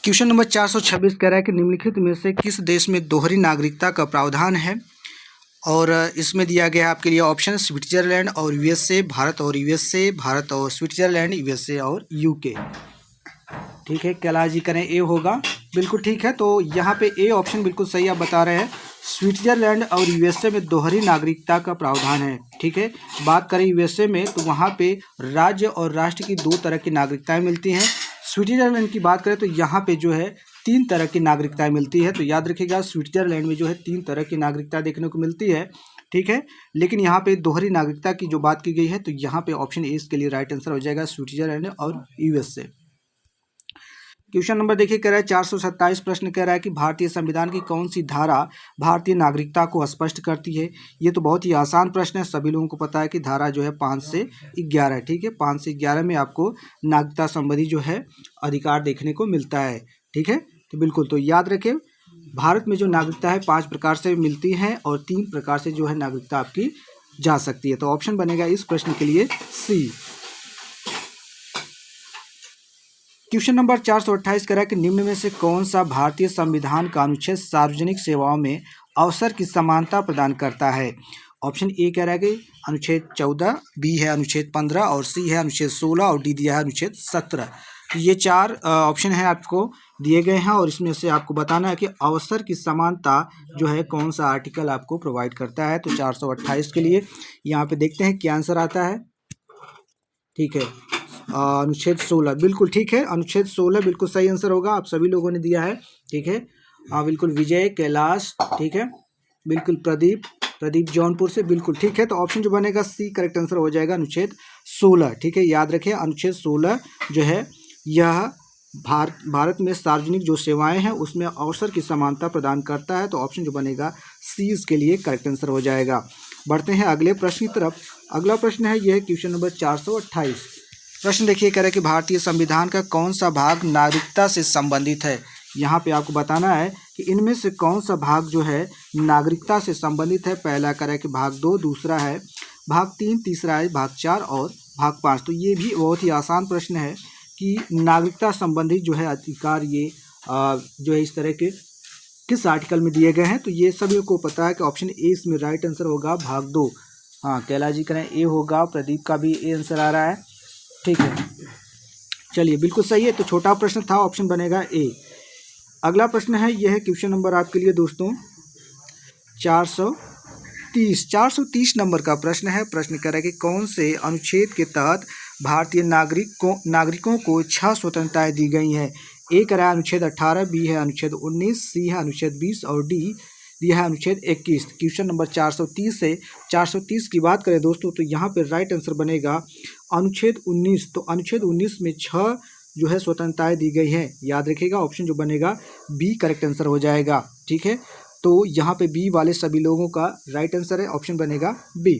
Question number 426 कह रहा है कि निम्नलिखित में से किस देश में दोहरी नागरिकता का प्रावधान है। और इसमें दिया गया है आपके लिए ऑप्शन स्विट्जरलैंड और यूएसए, भारत और यूएसए, भारत और स्विट्जरलैंड, यूएसए और यूके। ठीक है, कैलाश जी करें ए होगा, बिल्कुल ठीक है। तो यहाँ पे ए ऑप्शन बिल्कुल सही आप बता रहे हैं। स्विट्जरलैंड और यूएसए में दोहरी नागरिकता का प्रावधान है। ठीक है, बात करें यूएसए में तो वहाँ पे राज्य और राष्ट्र की 2 तरह की नागरिकताएं मिलती हैं। स्विट्जरलैंड की बात करें तो यहाँ पे जो है 3 तरह की नागरिकताएं मिलती है। तो याद रखिएगा, स्विट्जरलैंड में जो है 3 तरह की नागरिकता देखने को मिलती है। ठीक है, लेकिन यहाँ पे दोहरी नागरिकता की जो बात की गई है तो यहाँ पे ऑप्शन ए इसके लिए राइट आंसर हो जाएगा, स्विट्जरलैंड और यूएसए। क्वेश्चन नंबर देखिए, कह रहा है 427 प्रश्न कह रहा है कि भारतीय संविधान की कौन सी धारा भारतीय नागरिकता को स्पष्ट करती है। ये तो बहुत ही आसान प्रश्न है, सभी लोगों को पता है कि धारा जो है 5 से 11 है। ठीक है, 5 से 11 में आपको नागरिकता संबंधी जो है अधिकार देखने को मिलता है। ठीक है, तो बिल्कुल, तो याद रखें, भारत में जो नागरिकता है 5 प्रकार से मिलती है और 3 प्रकार से जो है नागरिकता आपकी जा सकती है। तो ऑप्शन बनेगा इस प्रश्न के लिए सी। क्वेश्चन नंबर 428 कह रहा है कि निम्न में से कौन सा भारतीय संविधान का अनुच्छेद सार्वजनिक सेवाओं में अवसर की समानता प्रदान करता है। ऑप्शन ए कह रहा है कि अनुच्छेद 14, बी है अनुच्छेद 15 और सी है अनुच्छेद 16 और डी दिया है अनुच्छेद 17। तो ये 4 ऑप्शन है आपको दिए गए हैं और इसमें से आपको बताना है कि अवसर की समानता जो है कौन सा आर्टिकल आपको प्रोवाइड करता है। तो 428 के लिए यहाँ पे देखते हैं क्या आंसर आता है। ठीक है, अनुच्छेद 16 बिल्कुल ठीक है, अनुच्छेद 16 बिल्कुल सही आंसर होगा, आप सभी लोगों ने दिया है। ठीक है, बिल्कुल विजय, कैलाश, ठीक है, बिल्कुल प्रदीप जौनपुर से, बिल्कुल ठीक है। तो ऑप्शन जो बनेगा सी करेक्ट आंसर हो जाएगा, अनुच्छेद 16। ठीक है, याद रखें, अनुच्छेद 16 जो है यह भारत में सार्वजनिक जो सेवाएं हैं उसमें अवसर की समानता प्रदान करता है। तो ऑप्शन जो बनेगा सी इसके लिए करेक्ट आंसर हो जाएगा। बढ़ते हैं अगले प्रश्न की तरफ। अगला प्रश्न है यह क्वेश्चन नंबर 428। प्रश्न देखिए, कह रहा है कि भारतीय संविधान का कौन सा भाग नागरिकता से संबंधित है। यहाँ पे आपको बताना है कि इनमें से कौन सा भाग जो है नागरिकता से संबंधित है। पहला कह रहा है कि भाग 2, दूसरा है भाग 3, तीसरा है भाग 4 और भाग 5। तो ये भी बहुत ही आसान प्रश्न है कि नागरिकता संबंधी जो है अधिकार ये जो है इस तरह के किस आर्टिकल में दिए गए हैं। तो ये सभी को पता है कि ऑप्शन ए इसमें राइट आंसर होगा, भाग 2। हाँ, कैलाश जी करें ए होगा, प्रदीप का भी ए आंसर आ रहा है। ठीक है, चलिए बिल्कुल सही है। तो छोटा प्रश्न था, ऑप्शन बनेगा ए। अगला प्रश्न है यह है क्वेश्चन नंबर आपके लिए दोस्तों 430 नंबर का प्रश्न है। प्रश्न कह रहा है कि कौन से अनुच्छेद के तहत भारतीय नागरिकों को 6 स्वतंत्रताएं दी गई हैं। ए कह रहा है अनुच्छेद 18, बी है अनुच्छेद 19, सी है अनुच्छेद 20 और डी यह है अनुच्छेद 21। क्वेश्चन नंबर 430 से 430 की बात करें दोस्तों तो यहाँ पे राइट आंसर बनेगा अनुच्छेद 19। तो अनुच्छेद 19 में 6 जो है स्वतंत्रताएं दी गई हैं। याद रखिएगा, ऑप्शन जो बनेगा बी करेक्ट आंसर हो जाएगा। ठीक है, तो यहाँ पे बी वाले सभी लोगों का राइट आंसर है, ऑप्शन बनेगा बी।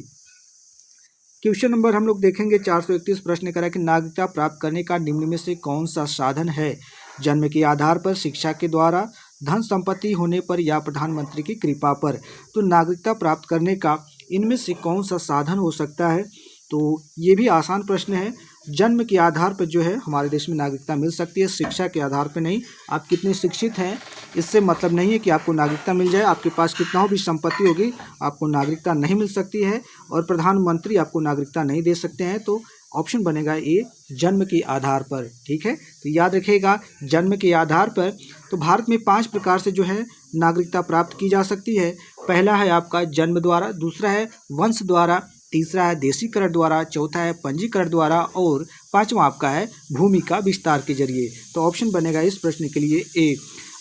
क्वेश्चन नंबर हम लोग देखेंगे 431। प्रश्न करा कि नागरिकता प्राप्त करने का निम्न में से कौन सा साधन है। जन्म के आधार पर, शिक्षा के द्वारा, धन संपत्ति होने पर या प्रधानमंत्री की कृपा पर। तो नागरिकता प्राप्त करने का इनमें से कौन सा साधन हो सकता है। तो ये भी आसान प्रश्न है। जन्म के आधार पर जो है हमारे देश में नागरिकता मिल सकती है, शिक्षा के आधार पर नहीं। आप कितने शिक्षित हैं इससे मतलब नहीं है कि आपको नागरिकता मिल जाए। आपके पास कितना भी संपत्ति होगी आपको नागरिकता नहीं मिल सकती है और प्रधानमंत्री आपको नागरिकता नहीं दे सकते हैं। तो ऑप्शन बनेगा ए, जन्म के आधार पर। ठीक है, तो याद रखिएगा जन्म के आधार पर। तो भारत में 5 प्रकार से जो है नागरिकता प्राप्त की जा सकती है। पहला है आपका जन्म द्वारा, दूसरा है वंश द्वारा, तीसरा है देशीकरण द्वारा, चौथा है पंजीकरण द्वारा और 5वां आपका है भूमि का विस्तार के जरिए। तो ऑप्शन बनेगा इस प्रश्न के लिए ए।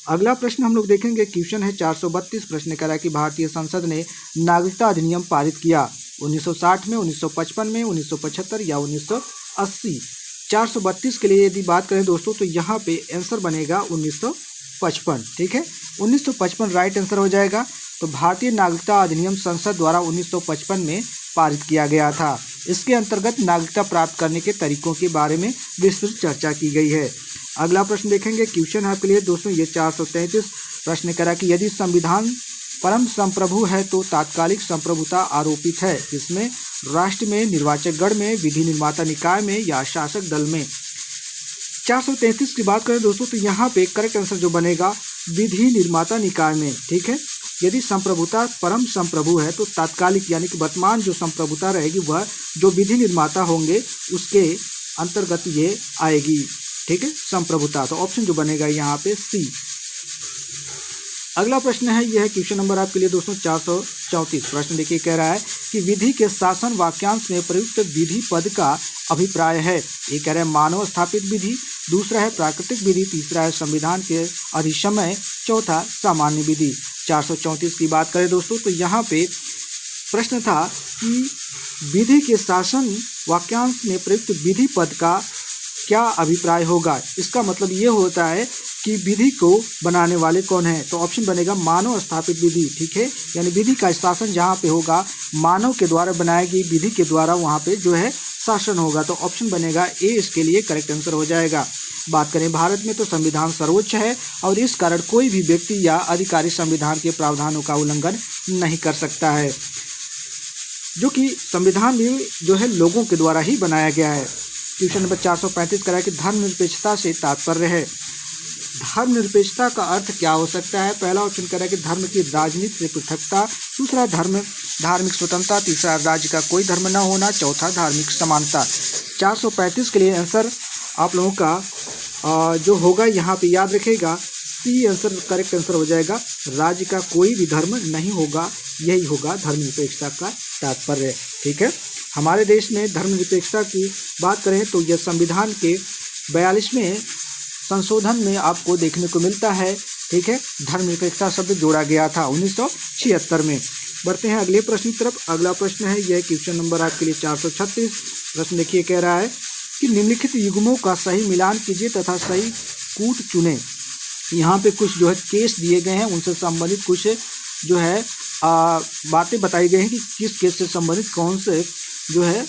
अगला प्रश्न हम लोग देखेंगे, क्वेश्चन है 432। प्रश्न कह रहा है कि भारतीय संसद ने नागरिकता अधिनियम पारित किया 1960 में, 1955 में, 1975 या 1980। 432 के लिए यदि बात करें दोस्तों तो यहाँ पे आंसर बनेगा 1955। ठीक है, 1955 राइट आंसर हो जाएगा। तो भारतीय नागरिकता अधिनियम संसद द्वारा 1955 में पारित किया गया था। इसके अंतर्गत नागरिकता प्राप्त करने के तरीकों के बारे में विस्तृत चर्चा की गई है। अगला प्रश्न देखेंगे, क्वेश्चन है आपके लिए दोस्तों ये 433। प्रश्न करा कि यदि संविधान परम संप्रभु है तो तात्कालिक संप्रभुता आरोपित है इसमें राष्ट्र में, निर्वाचक गण में, विधि निर्माता निकाय में या शासक दल में। 433 की बात करें दोस्तों, तो यहाँ पे करेक्ट आंसर जो बनेगा विधि निर्माता निकाय में, ठीक है। यदि संप्रभुता परम संप्रभु है तो तात्कालिक यानी कि वर्तमान जो संप्रभुता रहेगी वह जो विधि निर्माता होंगे उसके अंतर्गत ये आएगी, ठीक है, संप्रभुता। तो ऑप्शन जो बनेगा यहाँ पे सी। अगला प्रश्न है, यह है क्वेश्चन नंबर आपके लिए दोस्तों 434। प्रश्न देखिए, कह रहा है कि विधि के शासन वाक्यांश में प्रयुक्त विधि पद का अभिप्राय है। ये कह रहे हैं मानव स्थापित विधि, दूसरा है प्राकृतिक विधि, तीसरा है संविधान के अधिसमय, चौथा सामान्य विधि। 434 की बात करें दोस्तों, तो यहाँ पे प्रश्न था कि विधि के शासन वाक्यांश में प्रयुक्त विधि पद का क्या अभिप्राय होगा। इसका मतलब ये होता है कि विधि को बनाने वाले कौन है, तो ऑप्शन बनेगा मानव स्थापित विधि, ठीक है। यानी विधि का शासन जहाँ पे होगा मानव के द्वारा बनाई गई विधि के द्वारा वहाँ पे जो है शासन होगा। तो ऑप्शन बनेगा ए इसके लिए करेक्ट आंसर हो जाएगा। बात करें भारत में तो संविधान सर्वोच्च है और इस कारण कोई भी व्यक्ति या अधिकारी संविधान के प्रावधानों का उल्लंघन नहीं कर सकता है, जो कि संविधान भी जो है लोगों के द्वारा ही बनाया गया है। क्वेश्चन नंबर 435 करा कि धर्मनिरपेक्षता से तात्पर्य है। धर्मनिरपेक्षता का अर्थ क्या हो सकता है। पहला ऑप्शन कह रहा है कि धर्म की राजनीति से पृथकता, दूसरा धार्मिक स्वतंत्रता, तीसरा राज्य का कोई धर्म न होना, चौथा धार्मिक समानता। 435 के लिए आंसर आप लोगों का जो होगा यहाँ पे याद रखेगा सी आंसर करेक्ट आंसर हो जाएगा। राज्य का कोई भी धर्म नहीं होगा, यही होगा धर्मनिरपेक्षता का तात्पर्य, ठीक है। हमारे देश में धर्मनिरपेक्षता की बात करें तो यह संविधान के 42वें संशोधन में आपको देखने को मिलता है, ठीक है। धर्मनिरपेक्षता शब्द जोड़ा गया था 1976 में। बढ़ते हैं अगले प्रश्न की तरफ। अगला प्रश्न है, यह क्वेश्चन नंबर आपके लिए 436। प्रश्न देखिए, कह रहा है कि निम्नलिखित युग्मों का सही मिलान कीजिए तथा सही कूट चुनें। यहाँ पे कुछ जो है केस दिए गए हैं, उनसे संबंधित कुछ जो है बातें बताई गई हैं कि किस केस से संबंधित कौन से जो है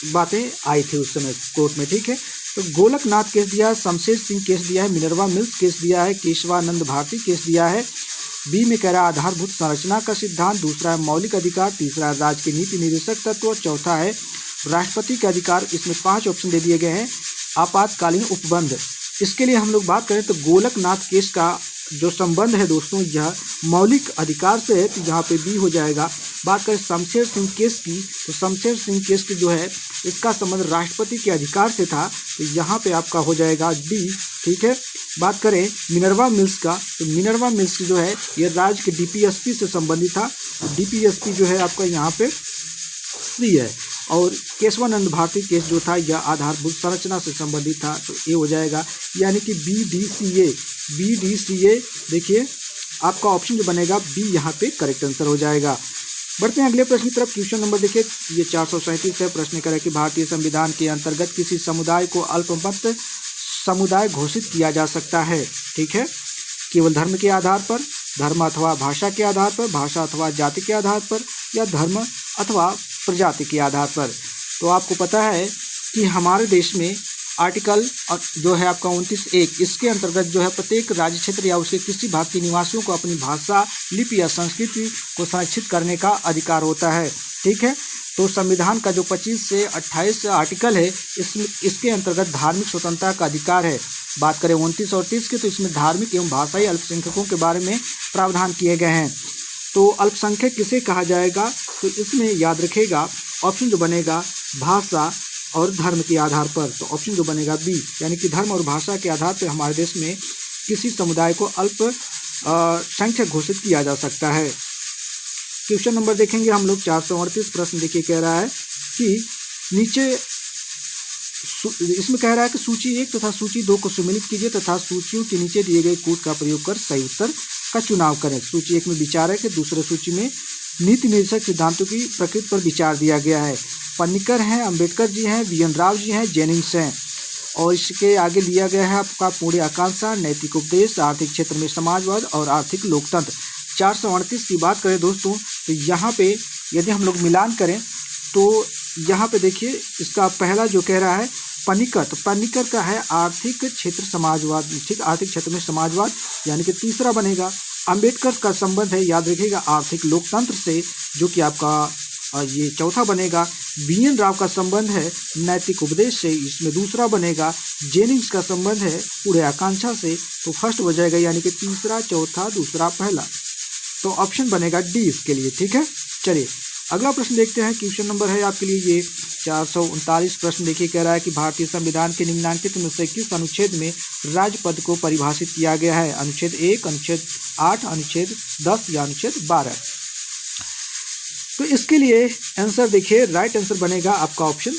बातें आई थी उस समय कोर्ट में, ठीक है। तो गोलकनाथ केस दिया है, शमशेर सिंह केस दिया है, मिनर्वा मिल्स केस दिया है, केशवानंद भारती केस दिया है। बी में कह रहा है आधारभूत संरचना का सिद्धांत, दूसरा है मौलिक अधिकार, तीसरा राज्य के नीति निर्देशक तत्व, चौथा है राष्ट्रपति के अधिकार। इसमें 5 ऑप्शन दे दिए गए हैं। आपातकालीन उपबंध, इसके लिए हम लोग बात करें तो गोलकनाथ केस का जो संबंध है दोस्तों यह मौलिक अधिकार से है, तो यहाँ पे बी हो जाएगा। बात करें शमशेर सिंह केस की, तो शमशेर सिंह केस की जो है इसका संबंध राष्ट्रपति के अधिकार से था, तो यहाँ पे आपका हो जाएगा डी, ठीक है। बात करें मिनर्वा मिल्स का, तो मिनर्वा मिल्स जो है ये राज्य के डीपीएसपी से संबंधित था, डीपीएसपी जो है आपका यहाँ पे सी है। और केशवानंद भारती केस जो था यह आधारभूत संरचना से संबंधित था, तो ये हो जाएगा यानी कि BDCA देखिए आपका ऑप्शन जो बनेगा बी यहाँ पे करेक्ट आंसर हो जाएगा। बढ़ते हैं अगले प्रश्न की तरफ। क्वेश्चन नंबर देखिए, ये 437 है। प्रश्न करें कि भारतीय संविधान के अंतर्गत किसी समुदाय को अल्पमत समुदाय घोषित किया जा सकता है, ठीक है, केवल धर्म के आधार पर, धर्म अथवा भाषा के आधार पर, भाषा अथवा जाति के आधार पर, या धर्म अथवा प्रजाति के आधार पर। तो आपको पता है कि हमारे देश में आर्टिकल जो है आपका 29(1) इसके अंतर्गत जो है प्रत्येक राज्य क्षेत्र या उसके किसी भाग के निवासियों को अपनी भाषा, लिपि या संस्कृति को संरक्षित करने का अधिकार होता है, ठीक है। तो संविधान का जो 25 से 28 आर्टिकल है इसके अंतर्गत धार्मिक स्वतंत्रता का अधिकार है। बात करें 29 और 30 की, तो इसमें धार्मिक एवं भाषाई अल्पसंख्यकों के बारे में प्रावधान किए गए हैं। तो अल्पसंख्यक किसे कहा जाएगा, तो इसमें याद रखेगा ऑप्शन जो बनेगा भाषा और धर्म के आधार पर, तो ऑप्शन जो बनेगा बी, यानी कि धर्म और भाषा के आधार पर हमारे देश में किसी समुदाय को अल्पसंख्यक घोषित किया जा सकता है। क्वेश्चन नंबर देखेंगे हम लोग 438। प्रश्न देखिए, कह रहा है कि नीचे इसमें कह रहा है कि सूची 1 तथा सूची 2 को सम्मिलित कीजिए तथा सूचियों के नीचे दिए गए कूट का प्रयोग कर सही उत्तर का चुनाव करें। सूची 1 में विचार है कि दूसरे सूची में नीति निर्देशक सिद्धांतों की प्रकृति पर विचार दिया गया है। पन्नीकर हैं, अंबेडकर जी हैं, VN राव जी हैं, जेनिंग्स हैं। और इसके आगे लिया गया है आपका पूर्ण आकांक्षा, नैतिक उपदेश, आर्थिक क्षेत्र में समाजवाद और आर्थिक लोकतंत्र। 438 की बात करें दोस्तों, तो यहाँ पे यदि हम लोग मिलान करें तो यहाँ पे देखिए इसका पहला जो कह रहा है पन्नीकर, तो पन्नीकर का है आर्थिक क्षेत्र समाजवाद, ठीक, आर्थिक क्षेत्र में समाजवाद, यानी कि तीसरा बनेगा। अंबेडकर का संबंध है, याद रखिएगा, आर्थिक लोकतंत्र से, जो कि आपका और ये चौथा बनेगा BN राव का संबंध है नैतिक उपदेश से, इसमें दूसरा बनेगा जेनिंग्स का संबंध है पूरे आकांक्षा से। तो फर्स्ट हो जाएगा यानी कि तीसरा, चौथा, दूसरा, पहला। तो ऑप्शन बनेगा डी इसके लिए, ठीक है। चलिए अगला प्रश्न देखते हैं। क्वेश्चन नंबर है आपके लिए ये 439 प्रश्न। देखिए कह रहा है कि भारतीय संविधान के निम्नलिखित में से किस अनुच्छेद में राज्य पद को परिभाषित किया गया है? अनुच्छेद 1, अनुच्छेद 8, अनुच्छेद 10 या अनुच्छेद 12। तो इसके लिए आंसर देखिए, राइट आंसर बनेगा आपका ऑप्शन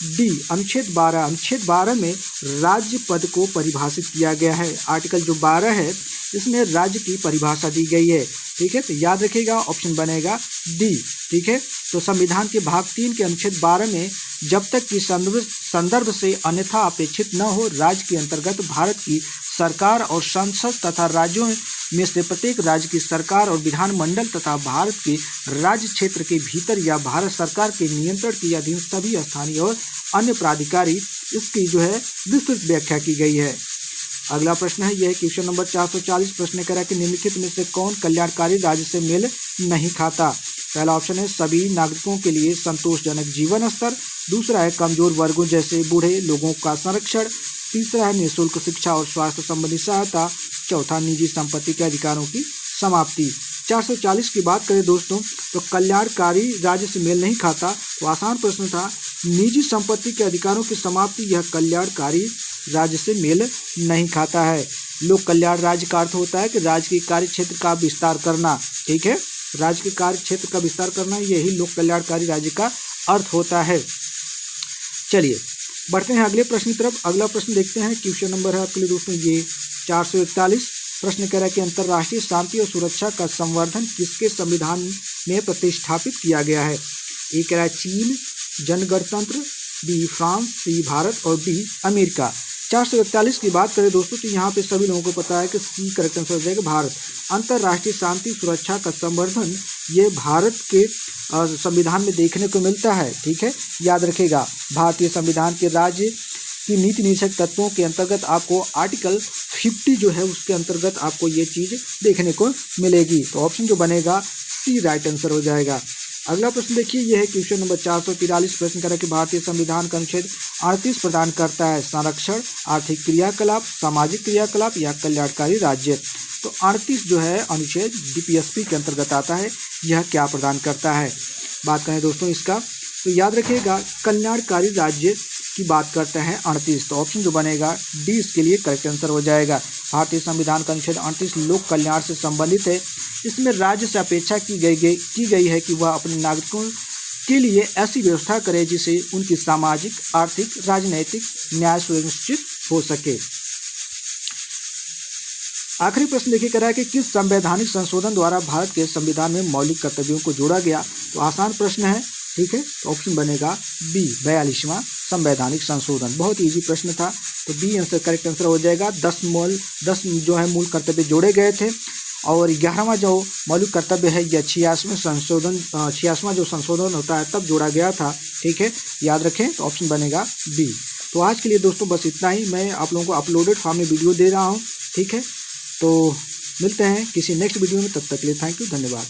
डी, अनुच्छेद 12। अनुच्छेद 12 में राज्य पद को परिभाषित किया गया है। आर्टिकल जो 12 है इसमें राज्य की परिभाषा दी गई है, ठीक है। तो याद रखिएगा ऑप्शन बनेगा डी, ठीक है। तो संविधान के भाग 3 के अनुच्छेद 12 में जब तक कि संदर्भ से अन्यथा अपेक्षित न हो, राज्य के अंतर्गत भारत की सरकार और संसद तथा राज्यों में से प्रत्येक राज्य की सरकार और विधानमंडल तथा भारत के राज्य क्षेत्र के भीतर या भारत सरकार के नियंत्रण के अधीन सभी स्थानीय और अन्य प्राधिकारी, इसकी जो है विस्तृत व्याख्या की गई है। अगला प्रश्न है यह क्वेश्चन नंबर 440। प्रश्न कह रहा है कि निम्नलिखित में से कौन कल्याणकारी राज्य से मेल नहीं खाता? पहला ऑप्शन है सभी नागरिकों के लिए संतोषजनक जीवन स्तर, दूसरा है कमजोर वर्गों जैसे बूढ़े लोगों का संरक्षण, तीसरा है निःशुल्क शिक्षा और स्वास्थ्य संबंधी सहायता, चौथा निजी संपत्ति के अधिकारों की समाप्ति। 440 की बात करें दोस्तों तो कल्याणकारी राज्य से मेल नहीं खाता, तो आसान प्रश्न था। निजी संपत्ति के अधिकारों की समाप्ति यह कल्याणकारी राज्य से मेल नहीं खाता है। लोक कल्याण राज्य का अर्थ होता है कि राज्य के कार्य क्षेत्र का विस्तार करना, ठीक है। राज्य के कार्य क्षेत्र का विस्तार करना यही लोक कल्याणकारी राज्य का अर्थ होता है। चलिए बढ़ते हैं अगले प्रश्न की तरफ। अगला प्रश्न देखते हैं। क्वेश्चन नंबर है आपके लिए दोस्तों ये 441। प्रश्न कह रहा है कि अंतर्राष्ट्रीय शांति और सुरक्षा का संवर्धन किसके संविधान में प्रतिष्ठापित किया गया है? ए कह रहा है चीन, जन गणतंत्र, बी फ्रांस, सी भारत और डी अमेरिका। 441 की बात करें दोस्तों तो यहाँ पे सभी लोगों को पता है कि सी करेक्ट आंसर हो जाएगा भारत। अंतर्राष्ट्रीय शांति सुरक्षा का संवर्धन ये भारत के संविधान में देखने को मिलता है, ठीक है। याद रखेगा भारतीय संविधान के राज्य की नीति निषेध तत्वों के अंतर्गत आपको आर्टिकल 50 जो है उसके अंतर्गत आपको ये चीज़ देखने को मिलेगी। तो ऑप्शन जो बनेगा सी राइट आंसर हो जाएगा। अगला प्रश्न देखिए यह है क्वेश्चन नंबर 443। प्रश्न करें कि भारतीय संविधान का अनुच्छेद 38 प्रदान करता है संरक्षण, आर्थिक क्रियाकलाप, सामाजिक क्रियाकलाप या कल्याणकारी राज्य। तो 38 जो है अनुच्छेद DPSP के अंतर्गत आता है। यह क्या प्रदान करता है? बात करें दोस्तों इसका तो याद रखिएगा कल्याणकारी राज्य की बात करते हैं 38। तो ऑप्शन जो बनेगा डी इसके लिए करेक्ट आंसर हो जाएगा। भारतीय संविधान का अनुच्छेद 38 लोक कल्याण से संबंधित है। इसमें राज्य से अपेक्षा की गई है कि वह अपने नागरिकों के लिए ऐसी व्यवस्था करे जिससे उनकी सामाजिक, आर्थिक, राजनीतिक न्याय सुनिश्चित हो सके। आखिरी प्रश्न देखिए कह रहा है कि किस संवैधानिक संशोधन द्वारा भारत के संविधान में मौलिक कर्तव्यों को जोड़ा गया? तो आसान प्रश्न है, ठीक है। तो ऑप्शन बनेगा बी 42वां संवैधानिक संशोधन। बहुत इजी प्रश्न था तो बी आंसर करेक्ट आंसर हो जाएगा। 10 जो है मूल कर्तव्य जोड़े गए थे और 11वां जो मौलिक कर्तव्य है यह 86वां जो संशोधन होता है तब जोड़ा गया था, ठीक है। याद रखें तो ऑप्शन बनेगा बी। तो आज के लिए दोस्तों बस इतना ही। मैं आप लोगों को अपलोडेड फॉर्म में वीडियो दे रहा हूँ, ठीक है। तो मिलते हैं किसी नेक्स्ट वीडियो में, तब तक के लिए थैंक यू, धन्यवाद।